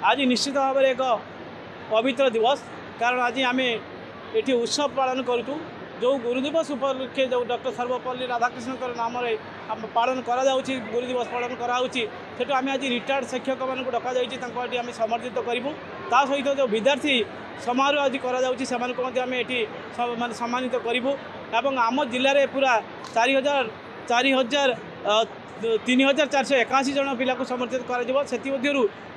आज निश्चित भाव में एक पवित्र दिवस कारण आज आम ये उत्सव पालन करूँ जो गुरु दिवस उपलक्षे जो डॉक्टर सर्वपल्ली राधाकृष्ण नाम पालन करा गुरु दिवस पालन कराऊँगी से आम आज रिटायर्ड शिक्षक मान डक जाम समर्थित करूँ ता सहित जो विद्यार्थी समारोह आज कराम ये मानते सम्मानित करूँ एवं आम जिले में पूरा 3481 जन पिला को समर्थित कर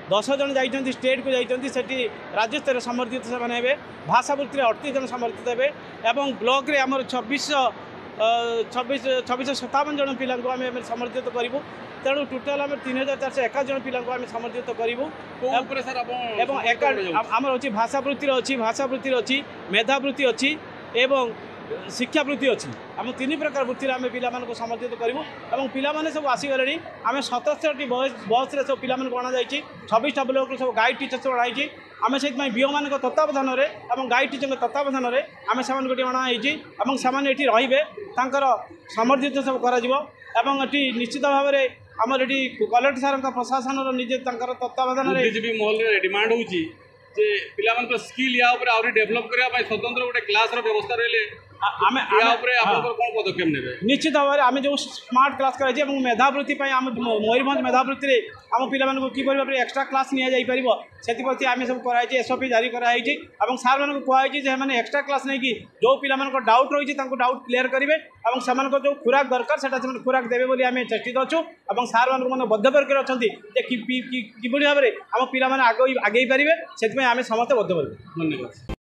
10 जन जाइए स्टेट को जाइए राज्य स्तर समर्थित से हे भाषावृत्ति 38 जन समर्थित हे और ब्लॉक रे आमर 2657 जन पिला को आम समर्थित करूँ तेणु टोटाल आम 3481 जन पिला को आम समर्थित करूँ आमर अच्छी भाषावृत्ति अच्छी मेधावृत्ति अच्छी एवं शिक्षावृत्ति अच्छी आम 3 प्रकार वृत्ति आम पिला समर्थित करूँ और पिलाने सब आसीगले आम 77 बस सब पिला अणा 26टा ब्लॉक सब गाइड टीचर सब अणाई आम से बीओ मान तत्वावधान और गाइड टीचर तत्वावधान आम से अणाई और ये रे समर्थित सब कर निश्चित भाव में आमर ये कलेक्टर सार प्रशासन निजे तत्वावधान डिमांड होची जे पिला मन स्किल या ऊपर आउरी डेवलप करिया स्वतंत्र गोटे क्लास व्यवस्था रहिले आमे कौन पदक्षेप ने निश्चित भाव में आम जो स्मार्ट क्लास कराई मेधावृत्ति आम मयूरभंज मेधावृत्ति आम पिला किपर भाव में एक्सट्रा क्लास नि आम सब कराई एसओपी जारी कराई और सार मान कहुई एक्सट्रा क्लास नहीं कि जो पिला डाउट रही डाउट क्लीयर करेंगे और से जो खुराक दरकार से खुराक देवे बोली आम चेष्टित अच्छु और सार मान बद्धपरिकर अच्छा कि भाव में आम पिला आगे पारे से आम समस्त बद्धपरिकर। धन्यवाद।